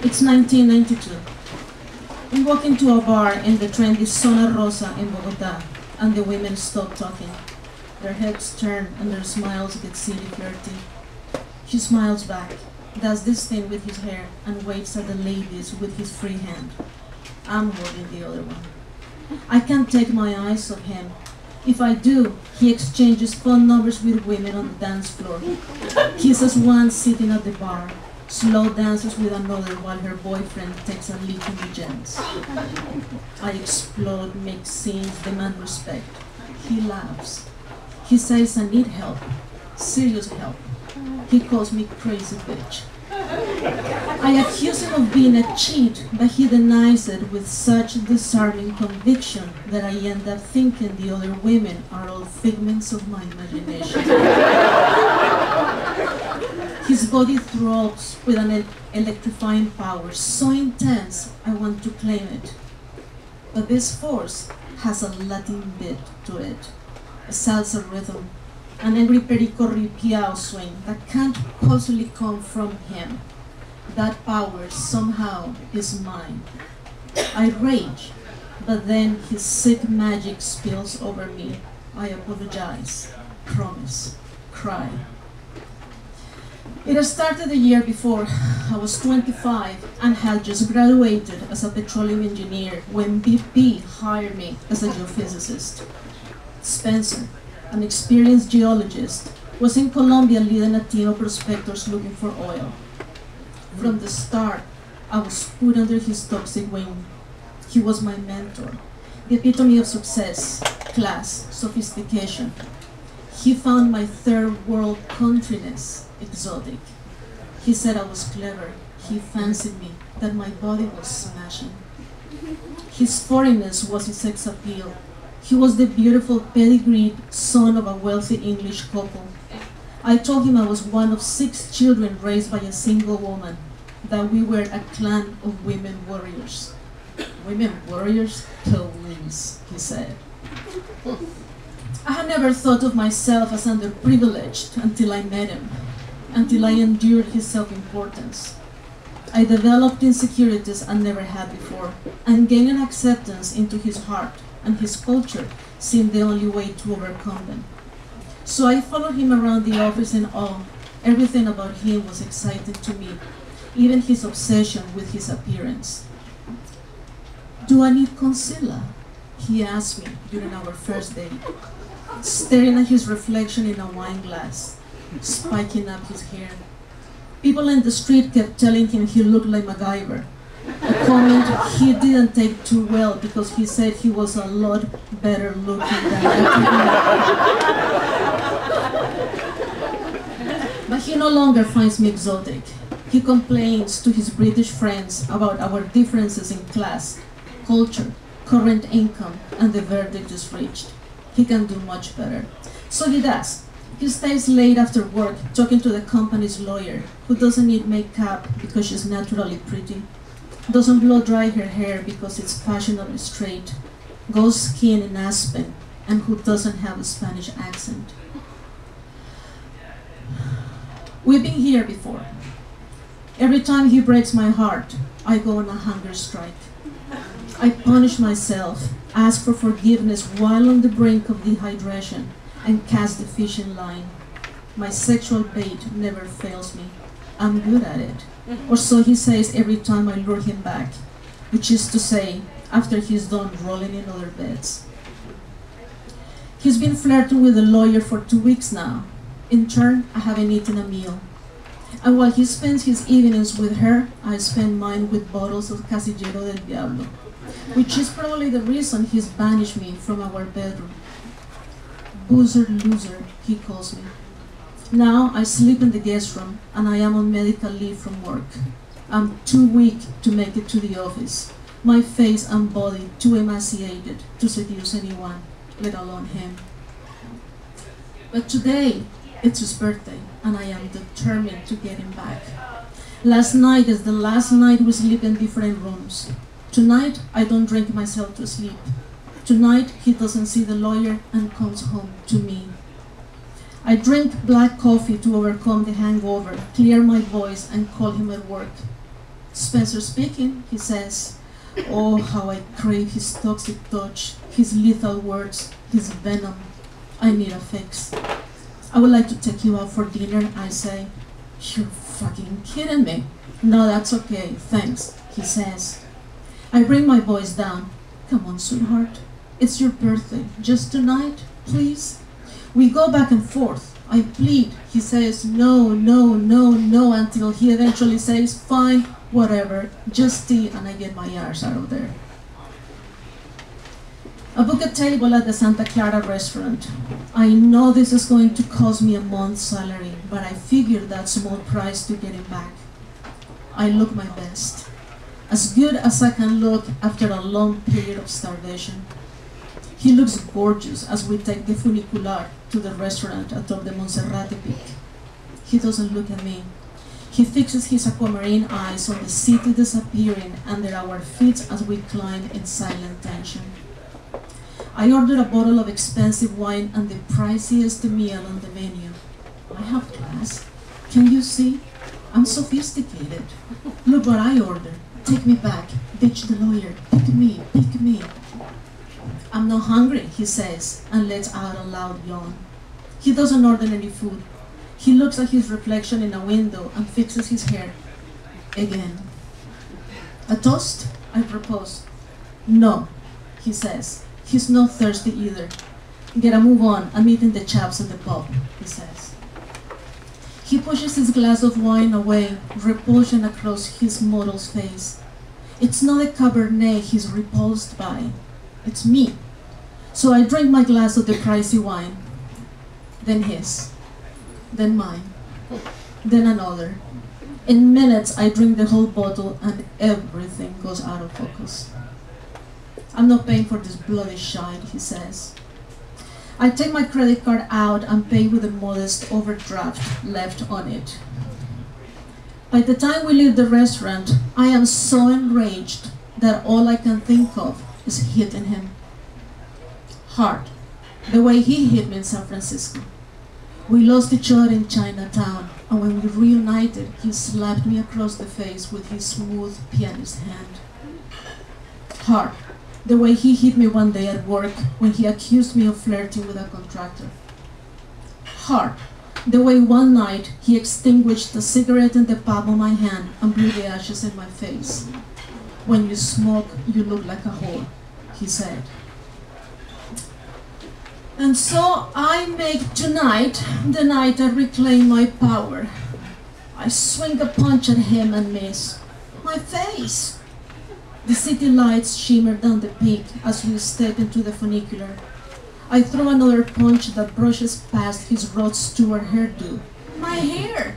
It's 1992. We walk into a bar in the trendy Zona Rosa in Bogota, and the women stop talking. Their heads turn and their smiles get silly flirty. He smiles back, does this thing with his hair, and waves at the ladies with his free hand. I'm holding the other one. I can't take my eyes off him. If I do, he exchanges phone numbers with women on the dance floor. Kisses one sitting at the bar, slow dances with another while her boyfriend takes a leak in the gents. I explode, make scenes, demand respect. He laughs. He says I need help, serious help. He calls me crazy bitch. I accuse him of being a cheat, but he denies it with such disarming conviction that I end up thinking the other women are all figments of my imagination. His body throbs with an electrifying power so intense I want to claim it. But this force has a Latin bit to it, a salsa rhythm, an angry perico ripiao swing that can't possibly come from him. That power somehow is mine. I rage, but then his sick magic spills over me. I apologize, promise, cry. It started the year before. I was 25 and had just graduated as a petroleum engineer when BP hired me as a geophysicist. Spencer, an experienced geologist, was in Colombia leading a team of prospectors looking for oil. From the start, I was put under his toxic wing. He was my mentor, the epitome of success, class, sophistication. He found my third world countryness exotic. He said I was clever. He fancied me, that my body was smashing. His foreignness was his sex appeal. He was the beautiful pedigreed son of a wealthy English couple. I told him I was one of 6 children raised by a single woman, that we were a clan of women warriors. Women warriors? Please, he said. I had never thought of myself as underprivileged until I met him, until I endured his self-importance. I developed insecurities I never had before, and gaining acceptance into his heart and his culture seemed the only way to overcome them. So I followed him around the office in awe. Everything about him was exciting to me, even his obsession with his appearance. Do I need concealer? He asked me during our first date, staring at his reflection in a wine glass, spiking up his hair. People in the street kept telling him he looked like MacGyver, a comment he didn't take too well because he said he was a lot better looking than everyone. But he no longer finds me exotic. He complains to his British friends about our differences in class, culture, current income, and the verdict is reached. He can do much better. So he does. He stays late after work talking to the company's lawyer, who doesn't need makeup because she's naturally pretty, doesn't blow dry her hair because it's fashionably straight, goes skiing in Aspen, and who doesn't have a Spanish accent. We've been here before. Every time he breaks my heart, I go on a hunger strike. I punish myself, ask for forgiveness while on the brink of dehydration, and cast the fishing line. My sexual bait never fails me. I'm good at it. Or so he says every time I lure him back, which is to say, after he's done rolling in other beds. He's been flirting with the lawyer for 2 weeks now. In turn, I haven't eaten a meal. And while he spends his evenings with her, I spend mine with bottles of Casillero del Diablo, which is probably the reason he's banished me from our bedroom. Boozer loser, he calls me. Now I sleep in the guest room, and I am on medical leave from work. I'm too weak to make it to the office. My face and body too emaciated to seduce anyone, let alone him. But today, it's his birthday, and I am determined to get him back. Last night is the last night we sleep in different rooms. Tonight, I don't drink myself to sleep. Tonight, he doesn't see the lawyer and comes home to me. I drink black coffee to overcome the hangover, clear my voice, and call him at work. Spencer speaking, he says. Oh, how I crave his toxic touch, his lethal words, his venom. I need a fix. I would like to take you out for dinner, I say. You're fucking kidding me. No, that's okay, thanks, he says. I bring my voice down. Come on, sweetheart. It's your birthday. Just tonight, please? We go back and forth. I plead. He says no, no, no, no, until he eventually says, fine, whatever, just tea, and I get my arse out of there. I book a table at the Santa Clara restaurant. I know this is going to cost me a month's salary, but I figure that's small price to get him back. I look my best, as good as I can look after a long period of starvation. He looks gorgeous as we take the funicular to the restaurant atop the Monserrate Peak. He doesn't look at me. He fixes his aquamarine eyes on the city disappearing under our feet as we climb in silent tension. I order a bottle of expensive wine and the priciest meal on the menu. I have class. Can you see? I'm sophisticated. Look what I order. Take me back. Ditch the lawyer. Pick me. Pick me. I'm not hungry, he says, and lets out a loud yawn. He doesn't order any food. He looks at his reflection in a window and fixes his hair. Again. A toast? I propose. No, he says. He's not thirsty either. Get a move on. I'm eating the chaps at the pub, he says. He pushes his glass of wine away, repulsion across his model's face. It's not a Cabernet he's repulsed by. It's me. So I drink my glass of the pricey wine, then his, then mine, then another. In minutes, I drink the whole bottle and everything goes out of focus. I'm not paying for this bloody shite, he says. I take my credit card out and pay with a modest overdraft left on it. By the time we leave the restaurant, I am so enraged that all I can think of is hitting him. Hard, the way he hit me in San Francisco. We lost each other in Chinatown, and when we reunited, he slapped me across the face with his smooth pianist hand. Hard, the way he hit me one day at work when he accused me of flirting with a contractor. Hard, the way one night he extinguished a cigarette in the palm of my hand and blew the ashes in my face. When you smoke, you look like a whore, he said. And so I make tonight the night I reclaim my power. I swing a punch at him and miss. My face! The city lights shimmer down the peak as we step into the funicular. I throw another punch that brushes past his Rod Stewart hairdo. My hair!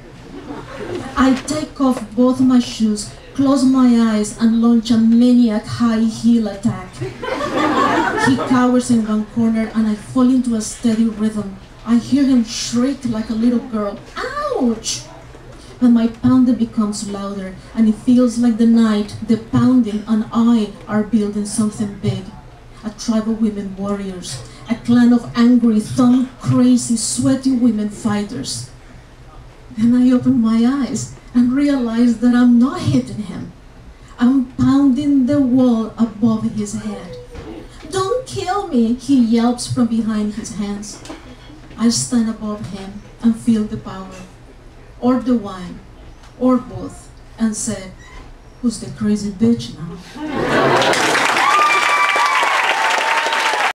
I take off both my shoes, close my eyes, and launch a maniac high heel attack. He cowers in one corner and I fall into a steady rhythm. I hear him shriek like a little girl. Ouch! But my pounding becomes louder and it feels like the night, the pounding, and I are building something big. A tribe of women warriors, a clan of angry, thumb-crazy, sweaty women fighters. Then I open my eyes and realize that I'm not hitting him. I'm pounding the wall above his head. Don't kill me, he yelps from behind his hands. I stand above him and feel the power, or the wine, or both, and say, who's the crazy bitch now?